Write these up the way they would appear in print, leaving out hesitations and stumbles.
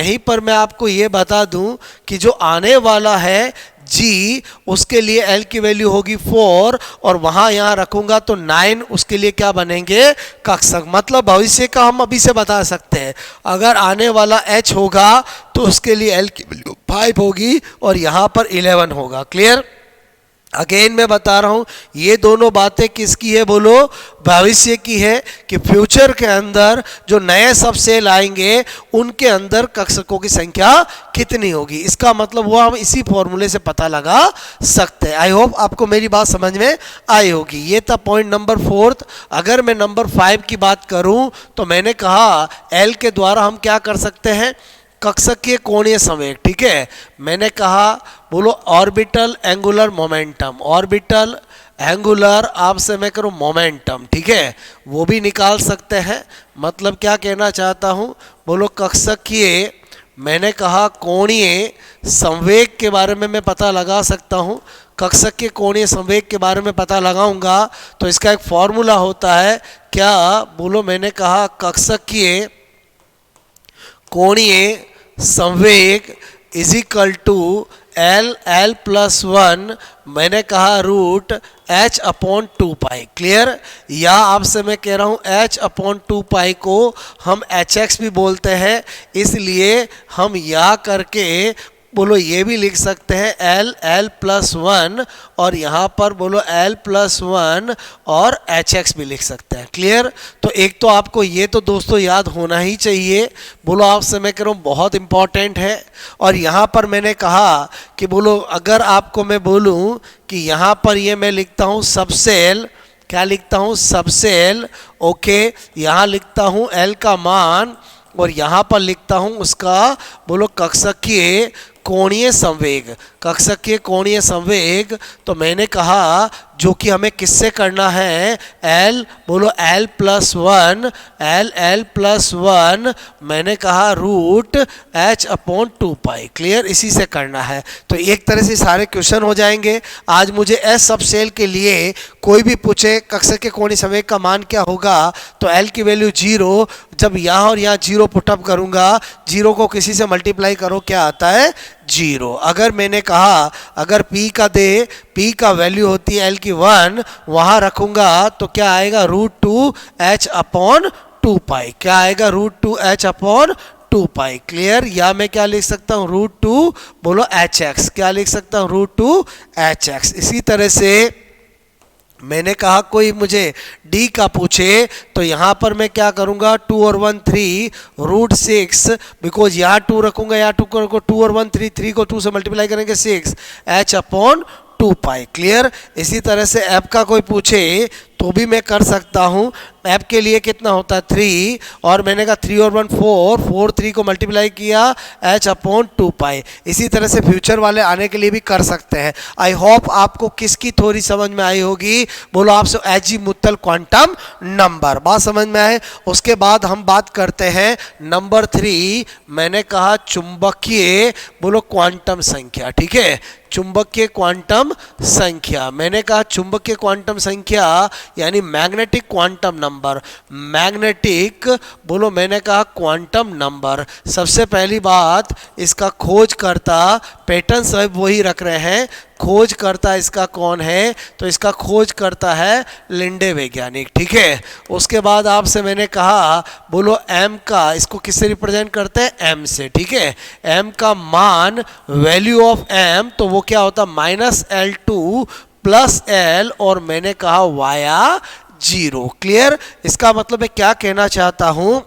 यहीं पर मैं आपको ये बता दूं कि जो आने वाला है जी, उसके लिए L की वैल्यू होगी 4 और वहां यहां रखूंगा तो 9, उसके लिए क्या बनेंगे कक्षक। मतलब भविष्य का हम अभी से बता सकते हैं। अगर आने वाला H होगा तो उसके लिए L की वैल्यू 5 होगी और यहां पर 11 होगा। क्लियर? अगेन मैं बता रहा हूं, ये दोनों बातें किसकी है बोलो? भविष्य की है कि फ्यूचर के अंदर जो नए सब सेल आएंगे उनके अंदर कक्षकों की संख्या कितनी होगी। इसका मतलब वो हम इसी फॉर्मूले से पता लगा सकते हैं। आई होप आपको मेरी बात समझ में आई होगी। ये था पॉइंट नंबर 4। अगर मैं नंबर 5 की बात करूं तो मैंने कहा एल के द्वारा हम क्या कर सकते हैं? कक्षकीय कोणीय संवेग। ठीक है, मैंने कहा बोलो orbital angular momentum, orbital angular आपसे मैं करूं मोमेंटम। ठीक है, वो भी निकाल सकते हैं। मतलब क्या कहना चाहता हूं बोलो कक्षकीय, मैंने कहा कोणीय संवेग के बारे में मैं पता लगा सकता हूं। कक्षकीय कोणीय संवेग के बारे में पता लगाऊंगा तो इसका एक फॉर्मूला होता है क्या बोलो? मैंने कहा कक्षकीय कोणीय संवेग is equal to L plus 1, मैंने कहा root h upon 2 pi. Clear? या आपसे मैं कह रहा हूं h अपॉन 2 पाई को हम hx भी बोलते हैं, इसलिए हम या करके बोलो ये भी लिख सकते हैं एल प्लस 1 और यहाँ पर बोलो एल प्लस 1 और एच एक्स भी लिख सकते हैं। क्लियर? तो एक तो आपको ये तो दोस्तों याद होना ही चाहिए। बोलो आपसे मैं कह रहा हूँ बहुत इंपॉर्टेंट है। और यहाँ पर मैंने कहा कि बोलो अगर आपको मैं बोलूँ कि यहाँ पर ये मैं लिखता हूँ सबसेल, क्या लिखता हूँ? सबसेल। ओके, यहाँ लिखता हूँ एल का मान और यहाँ पर लिखता हूँ उसका बोलो कक्षकीय कोणीय संवेग, कक्षकीय कोणीय संवेग। तो मैंने कहा जो कि हमें किससे करना है? एल बोलो एल प्लस 1, एल प्लस 1 मैंने कहा root h upon 2 pi. Clear? इसी से करना है। तो एक तरह से सारे क्वेश्चन हो जाएंगे। आज मुझे एस सब सेल के लिए कोई भी पूछे कक्षकीय कोणीय संवेग का मान क्या होगा तो एल की वैल्यू 0, जब यहाँ और यहाँ 0 पुटअप करूंगा, 0 को किसी से मल्टीप्लाई करो क्या आता है? 0। अगर मैंने कहा अगर P का दे, P का वैल्यू होती है L की 1, वहां रखूंगा तो क्या आएगा? रूट 2 h अपॉन 2 पाई। क्या आएगा? Root 2 h upon 2 pi. Clear? या मैं क्या लिख सकता हूँ? रूट 2 बोलो एच एक्स। क्या लिख सकता हूँ? Root 2 H X. इसी तरह से मैंने कहा कोई मुझे D का पूछे तो यहाँ पर मैं क्या करूँगा? 2 और 1 3 रूट 6, बिकॉज यहाँ 2 रखूँगा, यहाँ 2 को 2 और 1 3, 3 को 2 से मल्टीप्लाई करेंगे 6 h अपॉन 2 पाई। क्लियर? इसी तरह से ऐप का कोई पूछे तो भी मैं कर सकता हूँ। ऐप के लिए कितना होता है? 3 और मैंने कहा 3 और 1 4, 4 3 को मल्टीप्लाई किया h अपॉन 2 पाई। इसी तरह से फ्यूचर वाले आने के लिए भी कर सकते हैं। आई होप आपको किसकी थोड़ी समझ में आई होगी। बोलो आपसे एच जी मुत्तल क्वांटम नंबर, बात समझ में आए। उसके बाद हम बात करते हैं नंबर 3, मैंने कहा चुंबकीय बोलो क्वांटम संख्या। ठीक है, चुंबकीय क्वांटम संख्या। मैंने कहा चुंबकीय क्वांटम संख्या यानी मैग्नेटिक क्वांटम नंबर, मैग्नेटिक बोलो मैंने कहा क्वांटम नंबर। सबसे पहली बात इसका खोजकर्ता पैटर्न सब वही रख रहे हैं। खोजकर्ता इसका कौन है? तो इसका खोजकर्ता है लिंडे वैज्ञानिक। ठीक है, उसके बाद आपसे मैंने कहा बोलो m का, इसको किससे रिप्रेजेंट करते हैं? m से। ठीक है, m का मान वैल्यू ऑफ m तो वो क्या होता? -L2 प्लस L और मैंने कहा वाया 0। क्लियर? इसका मतलब मैं क्या कहना चाहता हूं,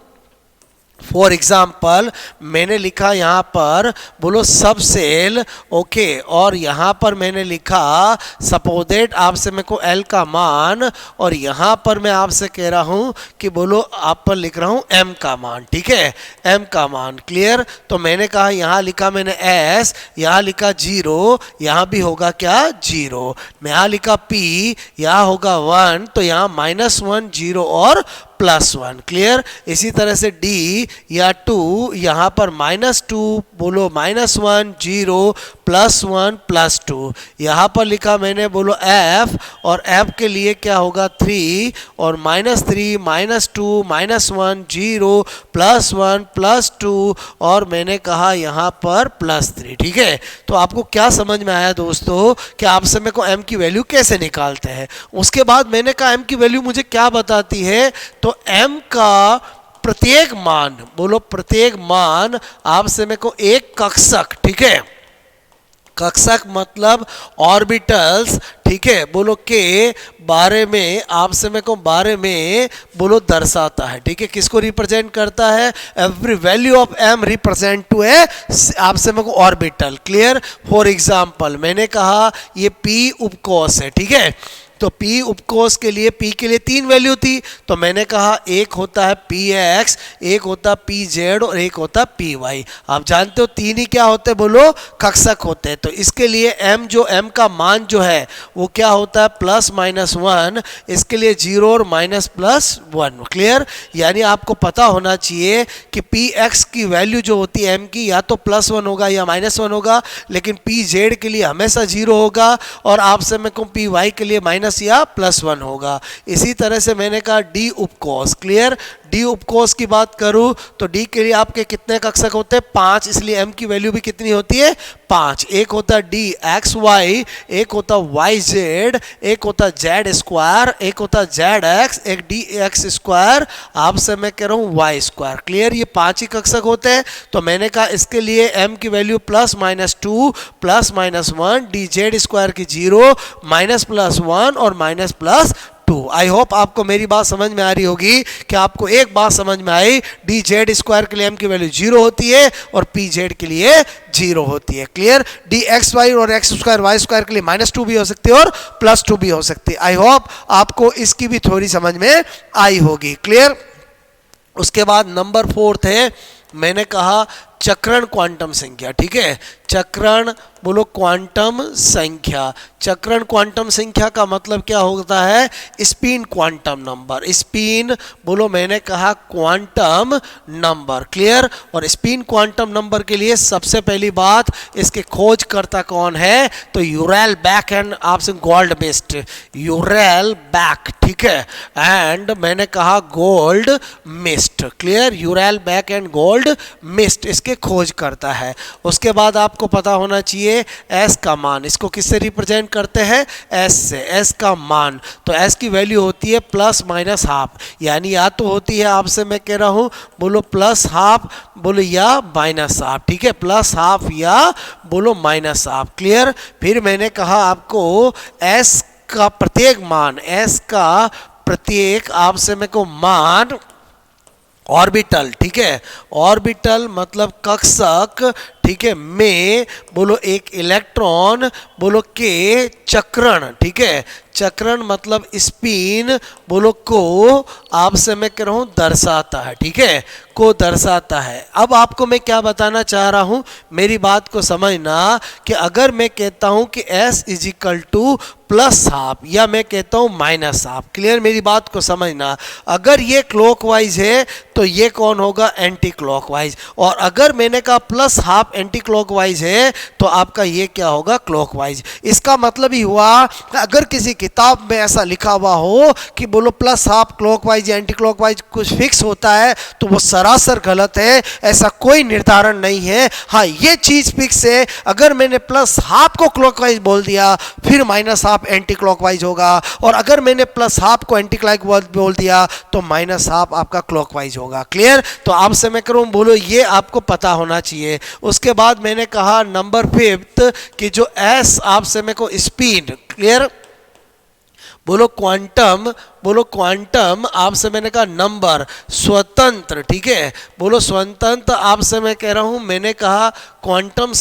फॉर एग्जाम्पल मैंने लिखा यहाँ पर बोलो सब सेल। ओके, और यहाँ पर मैंने लिखा सपोज दैट आपसे मेरे को L का मान और यहाँ पर मैं आपसे कह रहा हूँ कि बोलो आप पर लिख रहा हूँ M का मान। ठीक है, M का मान। क्लियर? तो मैंने कहा यहाँ लिखा मैंने S, यहाँ लिखा 0, यहाँ भी होगा क्या? 0। यहाँ लिखा P, यहाँ होगा 1, तो यहाँ -1 0 और +1। क्लियर? इसी तरह से D या 2, यहाँ पर -2 बोलो -1 0 +1 +2। यहाँ पर लिखा मैंने बोलो f, और f के लिए क्या होगा 3, और -3 -2 -1 0 +1 +2, और मैंने कहा यहाँ पर +3। ठीक है, तो आपको क्या समझ में आया दोस्तों कि आप समय को m की वैल्यू कैसे निकालते हैं। उसके बाद मैंने कहा m की वैल्यू मुझे क्या बताती है, तो m का प्रत्येक मान, बोलो प्रत्येक मान आपसे मेरे को एक कक्षक, ठीक है, कक्षक मतलब ऑर्बिटल्स, ठीक है, बोलो के बारे में आपसे मेरे को बारे में बोलो दर्शाता है। ठीक है, किसको रिप्रेजेंट करता है, every value of m represent to a आपसे मेरे को ऑर्बिटल। क्लियर, फॉर एग्जांपल मैंने कहा ये p उपकोष है, ठीक है, तो p उपकोष के लिए p के लिए 3 वैल्यू थी, तो मैंने कहा एक होता है px, एक होता pz और एक होता py। आप जानते हो 3 ही क्या होते हैं, बोलो कक्षक होते हैं। तो इसके लिए m जो m का मान जो है वो क्या होता है +-1, इसके लिए 0 और -+1। क्लियर, यानी आपको पता होना चाहिए कि px की वैल्यू जो होती है m की या तो +1 होगा या -1 होगा, लेकिन pz के लिए हमेशा 0 होगा, और आपसे मैं कहूँ py के लिए माइनस या +1 होगा। इसी तरह से मैंने कहा डी उपकोष। क्लियर, डी उपकोष की बात करूं तो डी के लिए आपके कितने कक्षक होते हैं 5, इसलिए m की वैल्यू भी कितनी होती है 5। एक होता है डी एक्स वाई, एक होता वाई जेड, एक होता जेड स्क्वायर, एक होता जेड एक्स, एक डी एक्स स्क्वायर, आपसे मैं कह रहा हूँ वाई स्क्वायर। क्लियर, ये 5 ही कक्षक होते हैं। तो मैंने कहा इसके लिए m की वैल्यू +-2 +-1, डी जेड स्क्वायर की 0 -+1 और -+2। आई होप आपको मेरी बात समझ में आ रही होगी कि आपको एक बात समझ में आई, डी जेड स्क्वायर के लिए m की वैल्यू 0 होती है और पी जेड के लिए 0 होती है। क्लियर, डी एक्स वाई और एक्स स्क्वायर वाई स्क्वायर के लिए -2 भी हो सकती है और +2 भी हो सकती है। आई होप आपको इसकी भी थोड़ी समझ में आई होगी। क्लियर, उसके बाद नंबर 4 है, मैंने कहा चक्रण क्वांटम संख्या। ठीक है, चक्रण बोलो क्वांटम संख्या। चक्रण क्वांटम संख्या का मतलब क्या होता है, स्पिन क्वांटम नंबर। स्पिन बोलो मैंने कहा क्वांटम नंबर। क्लियर, और स्पिन क्वांटम नंबर के लिए सबसे पहली बात इसके खोजकर्ता कौन है, तो यूरेल बैक एंड आपसे गोल्ड मिस्ट, यूरेल बैक, ठीक है, एंड मैंने कहा gold mist. Clear, Euryale back and gold mist इसके खोज करता है। उसके बाद आपको पता होना चाहिए s का मान, इसको किससे रिप्रेजेंट करते हैं, s से। s का मान, तो s की वैल्यू होती है +-½ यानी या तो होती है आपसे मैं कह रहा हूं बोलो +½ बोलो या -½ ठीक है, +½ या बोलो -½ क्लियर, फिर मैंने कहा आपको s का प्रत्येक मान, s का प्रत्येक आपसे मैं को मान ऑर्बिटल, ठीक है, ऑर्बिटल मतलब कक्षक, ठीक है, में बोलो एक इलेक्ट्रॉन बोलो के चक्रण, ठीक है, चक्रण मतलब स्पिन बोलो को आपसे मैं कह रहा हूं दर्शाता है। ठीक है, को दर्शाता है। अब आपको मैं क्या बताना चाह रहा हूं, मेरी बात को समझना कि अगर मैं कहता हूं कि s = +½ या मैं कहता हूं -½ क्लियर, मेरी बात को समझना, अगर ये क्लॉकवाइज है तो ये कौन होगा, एंटी क्लॉकवाइज, और अगर मैंने कहा +½ एंटी क्लॉकवाइज है तो आपका ये क्या होगा, क्लॉकवाइज। इसका मतलब ही हुआ अगर किसी किताब में ऐसा लिखा हुआ हो कि बोलो +½ क्लॉकवाइज या एंटी क्लॉकवाइज कुछ फिक्स होता है तो वो सरासर गलत है, ऐसा कोई निर्धारण नहीं है। हाँ, ये चीज फिक्स है, अगर मैंने +½ को क्लॉकवाइज बोल दिया फिर -½ एंटी क्लॉकवाइज होगा, और अगर मैंने +½ को एंटी क्लॉकवाइज बोल दिया तो -½ आपका क्लॉकवाइज होगा। क्लियर, तो आपसे मैं करूं बोलो ये आपको पता होना चाहिए। उसके बाद मैंने कहा नंबर 5 कि जो s आपसे मैं को स्पिन, क्लियर, बोलो क्वांटम आपसे मैंने कहा नंबर स्वतंत्र, ठीक है, बोलो स्वतंत्र आपसे मैं कह रहा हूं, मैंने कहा क्वांटम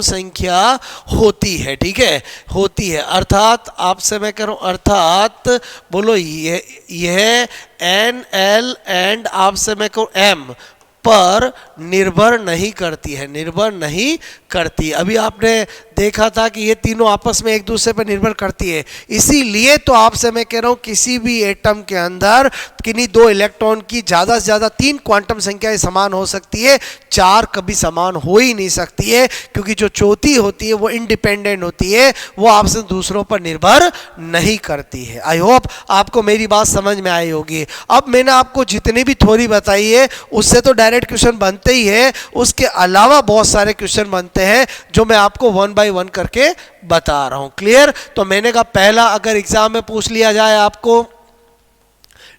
संख्या होती है। ठीक है, होती है, अर्थात आपसे मैं कह रहा हूं, अर्थात बोलो यह n l एंड आपसे मैं कहूँ m पर निर्भर नहीं करती है, निर्भर नहीं करती। अभी आपने देखा था कि ये तीनों आपस में एक दूसरे पर निर्भर करती है, इसीलिए तो आपसे मैं कह रहा हूँ किसी भी एटम के अंदर किन्हीं दो इलेक्ट्रॉन की ज़्यादा से ज़्यादा 3 क्वांटम संख्याएं समान हो सकती है, 4 कभी समान हो ही नहीं सकती है, क्योंकि जो चौथी होती है वो इंडिपेंडेंट होती है, वो आपसे दूसरों पर निर्भर नहीं करती है। आई होप आपको मेरी बात समझ में आई होगी। अब मैंने आपको जितनी भी थ्योरी बताई है उससे तो डायरेक्ट क्वेश्चन बनते ही है, उसके अलावा बहुत सारे क्वेश्चन बनते हैं जो मैं आपको 1 बाय 1 करके बता रहा हूं। क्लियर? तो मैंने कहा पहला अगर एग्जाम में पूछ लिया जाए आपको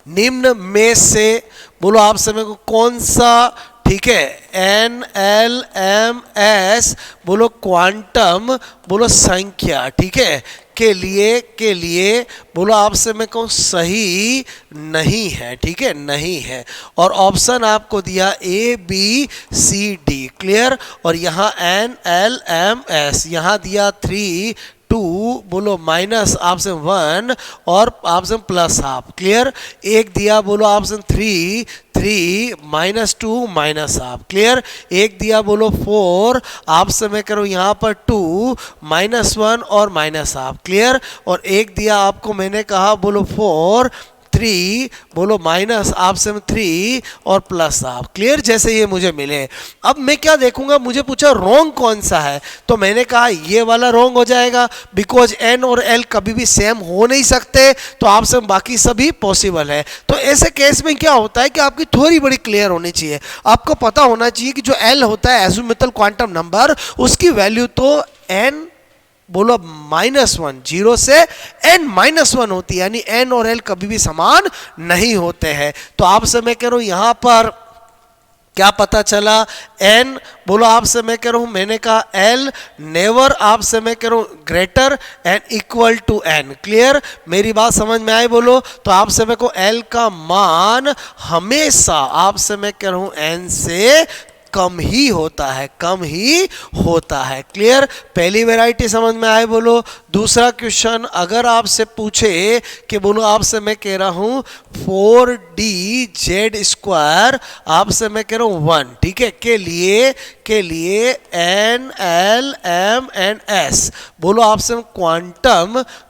निम्न में से बोलो आप समय को कौन सा, ठीक है, एन एल एम एस बोलो क्वांटम बोलो संख्या, ठीक है, के लिए बोलो आपसे मैं कहूँ सही नहीं है, ठीक है, नहीं है। और ऑप्शन आपको दिया A B C D. Clear? और यहाँ एन एल एम एस यहाँ दिया 3 2 बोलो माइनस ऑप्शन 1 और ऑप्शन प्लस हाफ। क्लियर? एक दिया बोलो ऑप्शन 3 3 -2 माइनस हाफ। क्लियर? एक दिया बोलो 4 आपसे मैं करूँ यहाँ पर 2 -1 और माइनस हाफ। क्लियर? और एक दिया आपको मैंने कहा बोलो 4 3 बोलो माइनस आपसे 3 और प्लस हाफ। क्लियर? जैसे ये मुझे मिले, अब मैं क्या देखूंगा, मुझे पूछा रॉन्ग कौन सा है, तो मैंने कहा ये वाला रॉन्ग हो जाएगा, बिकॉज एन और एल कभी भी सेम हो नहीं सकते, तो आपसे बाकी सभी पॉसिबल है। तो ऐसे केस में क्या होता है कि आपकी थ्योरी बड़ी क्लियर होनी चाहिए, आपको पता होना चाहिए कि जो एल होता है एजिमुथल क्वांटम नंबर, उसकी वैल्यू तो एन बोलो -1 0 से n-1 होती है, यानी n और l कभी भी समान नहीं होते हैं। तो आपसे मैं कह रहा हूं यहां पर क्या पता चला, n बोलो आपसे मैं कह रहा हूं, मैंने कहा l नेवर आपसे मैं कह रहा हूं greater and equal to n। Clear? मेरी बात समझ में आई बोलो? तो आपसे मैं को l का मान हमेशा आपसे मैं कह रहा हूं n से कम ही होता है, कम ही होता है। क्लियर? पहली वैरायटी समझ में आए बोलो? दूसरा क्वेश्चन अगर आपसे पूछे कि बोलो आपसे मैं कह रहा हूं 4dz² आपसे मैं कह रहा हूं 1, ठीक है, के लिए N L M N S बोलो आपसे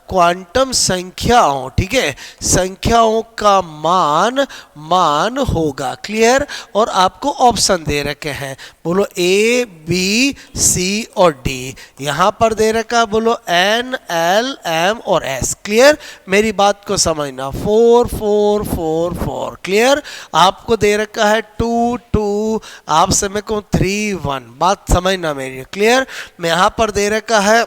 क्वांटम संख्याओं, ठीक है, संख्याओं का मान होगा। क्लियर? और आपको ऑप्शन दे रखे हैं बोलो ए बी सी और डी, यहां पर दे रखा बोलो एन एल एम और एस। क्लियर? मेरी बात को समझना, 4 4 4 4। क्लियर? आपको दे रखा है 2 2 आपसे मैं कहूँ 3 1, बात समझना मेरी। क्लियर? मैं यहां पर दे रखा है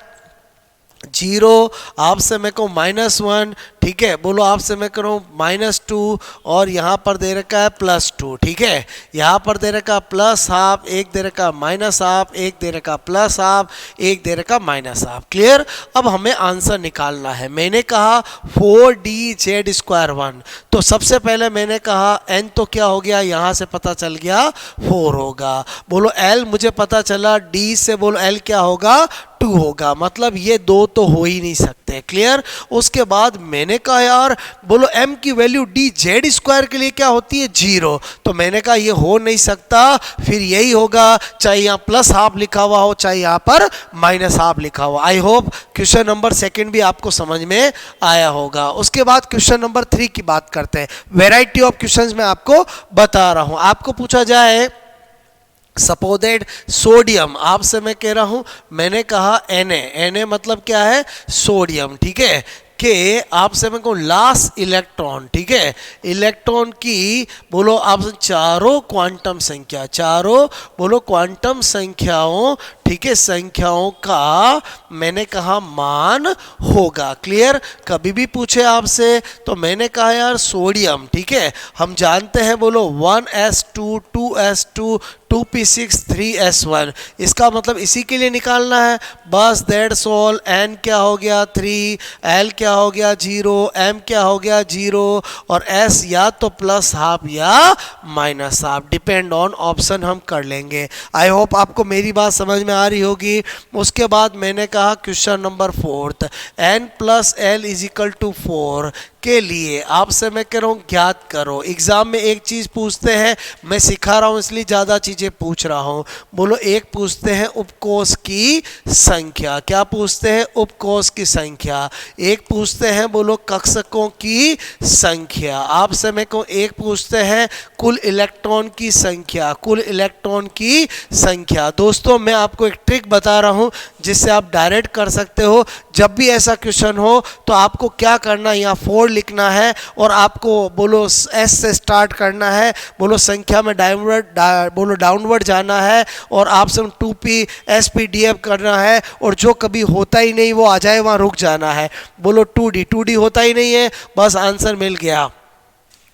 0 आपसे मैं कहूँ -1, ठीक है, बोलो आपसे मैं करूँ -2 और यहाँ पर दे रखा है +2, ठीक है, यहाँ पर दे रखा प्लस हाफ, एक दे रखा माइनस हाफ, एक दे रखा प्लस हाफ, एक दे रखा माइनस हाफ। क्लियर? अब हमें आंसर निकालना है। मैंने कहा 4dz² 1, तो सबसे पहले मैंने कहा n तो क्या हो गया, यहाँ से पता चल गया 4 होगा। बोलो l मुझे पता चला, d से बोलो l क्या होगा 2 होगा, मतलब ये दो तो हो ही नहीं सकते। क्लियर? उसके बाद मैंने कहा यार बोलो m की वैल्यू dz² के लिए क्या होती है 0, तो मैंने कहा ये हो नहीं सकता, फिर यही होगा, चाहे यहाँ प्लस हाफ लिखा हुआ हो चाहे यहाँ पर माइनस हाफ लिखा हुआ। आई होप क्वेश्चन नंबर 2 भी आपको समझ में आया होगा। उसके बाद क्वेश्चन नंबर 3 की बात करते हैं। वेराइटी ऑफ क्वेश्चंस मैं आपको बता रहा हूं। आपको पूछा जाए सपोज सोडियम, आपसे मैं कह रहा हूं, मैंने कहा Na मतलब क्या है सोडियम, ठीक है, के आपसे मैं कहूँ लास्ट इलेक्ट्रॉन, ठीक है, इलेक्ट्रॉन की बोलो आप चारों क्वांटम संख्या, चारों बोलो क्वांटम संख्याओं, ठीक है, संख्याओं का मैंने कहा मान होगा। क्लियर? कभी भी पूछे आपसे तो मैंने कहा यार सोडियम, ठीक है, हम जानते हैं बोलो 1s2 2s2 2p6 3s1, इसका मतलब इसी के लिए निकालना है, बस दैट्स ऑल। n क्या हो गया 3, l क्या हो गया 0, m क्या हो गया 0 और s या तो प्लस हाफ या minus half, depend on option हम कर लेंगे। आई होप आपको मेरी बात समझ में आ रही होगी। उसके बाद मैंने कहा क्वेश्चन नंबर 4, n + l = 4 के लिए आपसे मैं कह रहा हूँ ज्ञात करो। एग्जाम में एक चीज पूछते हैं, मैं सिखा रहा हूँ इसलिए ज्यादा चीजें पूछ रहा हूँ। बोलो, एक पूछते हैं उपकोष की संख्या, क्या पूछते हैं? उपकोष की संख्या। एक पूछते हैं बोलो कक्षकों की संख्या। आपसे मैं कहूँ एक पूछते हैं कुल इलेक्ट्रॉन की संख्या, कुल इलेक्ट्रॉन की संख्या। दोस्तों मैं आपको एक ट्रिक बता रहा हूँ जिससे आप डायरेक्ट कर सकते हो। जब भी ऐसा क्वेश्चन हो तो आपको क्या करना है, यहाँ 4 लिखना है और आपको बोलो एस से स्टार्ट करना है, बोलो संख्या में बोलो डाउनवर्ड जाना है और आपसे 2p SPDF करना है और जो कभी होता ही नहीं वो आ जाए वहाँ रुक जाना है। बोलो 2D होता ही नहीं है, बस आंसर मिल गया।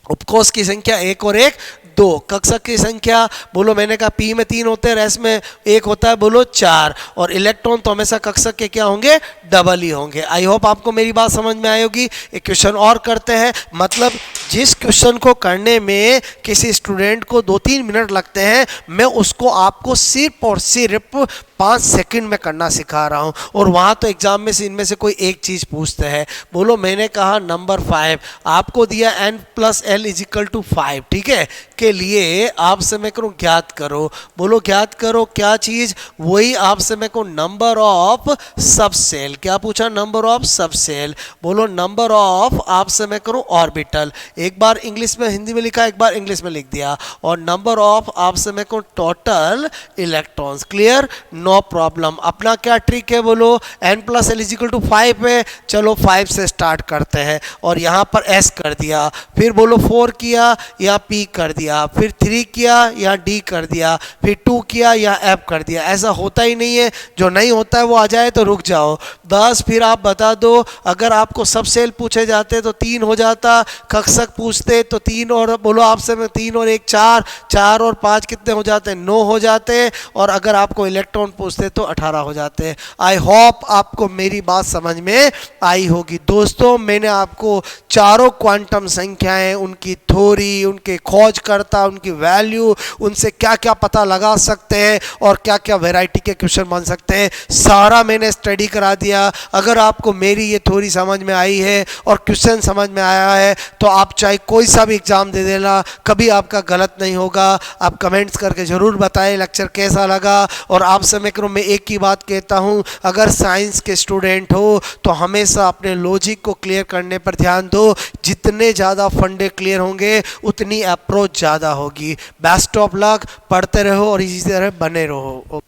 उपकोष की संख्या 1 और 1 2। कक्षक की संख्या बोलो मैंने कहा पी में 3 होते हैं, रेस में 1 होता है, बोलो 4। और इलेक्ट्रॉन तो हमेशा कक्षक के क्या होंगे? डबल ही होंगे। आई होप आपको मेरी बात समझ में आई होगी। एक क्वेश्चन और करते हैं, मतलब जिस क्वेश्चन को करने में किसी स्टूडेंट को 2-3 मिनट लगते हैं, मैं उसको आपको सिर्फ और सिर्फ 5 सेकंड में करना सिखा रहा हूं। और वहां तो एग्जाम में से इनमें से कोई एक चीज पूछते हैं। बोलो मैंने कहा नंबर 5 आपको दिया n + l = 5, ठीक है, के लिए आपसे मैं करूं ज्ञात करो। बोलो ज्ञात करो क्या चीज? वही आपसे मैं कहूं नंबर ऑफ सब सेल। क्या पूछा? नंबर ऑफ सब सेल। बोलो नंबर ऑफ आपसे मैं करूं ऑर्बिटल। एक बार इंग्लिश में हिंदी में लिखा, एक बार इंग्लिश में लिख दिया। और नंबर ऑफ आपसे मैं कहूं total electrons. Clear? No problem. अपना क्या ट्रिक है? बोलो n + l = 5 है, चलो 5 से स्टार्ट करते हैं और यहाँ पर s कर दिया। फिर बोलो 4 किया, यहाँ p कर दिया। फिर 3 किया, यहाँ d कर दिया। फिर 2 किया, यहाँ f कर दिया। ऐसा होता ही नहीं है, जो नहीं होता है वो आ जाए तो रुक जाओ बस। फिर आप बता दो, अगर आपको सब सेल पूछे जाते तो 3 हो जाता, कक्षक पूछते तो 3 और बोलो आपसे में 3 और 1 4, 4 और 5 कितने हो जाते? 9 हो जाते। और अगर आपको इलेक्ट्रॉन पूछते तो 18 हो जाते। आई होप आपको मेरी बात समझ में आई होगी। दोस्तों मैंने आपको चारों क्वांटम संख्याएं, उनकी थ्योरी, उनके खोजकर्ता, उनकी वैल्यू, उनसे क्या क्या पता लगा सकते हैं और क्या क्या वैरायटी के क्वेश्चन बन सकते हैं, सारा मैंने स्टडी करा दिया। अगर आपको मेरी ये थ्योरी समझ में आई है और क्वेश्चन समझ में आया है तो आप चाहे कोई सा भी एग्जाम दे देना, कभी आपका गलत नहीं होगा। आप कमेंट्स करके ज़रूर बताएं लेक्चर कैसा लगा। और आपसे मैं एक ही बात कहता हूँ, अगर साइंस के स्टूडेंट हो तो हमेशा अपने लॉजिक को क्लियर करने पर ध्यान दो। जितने ज़्यादा फंडे क्लियर होंगे उतनी अप्रोच ज़्यादा होगी। बेस्ट ऑफ लक, पढ़ते रहो और इसी तरह बने रहो।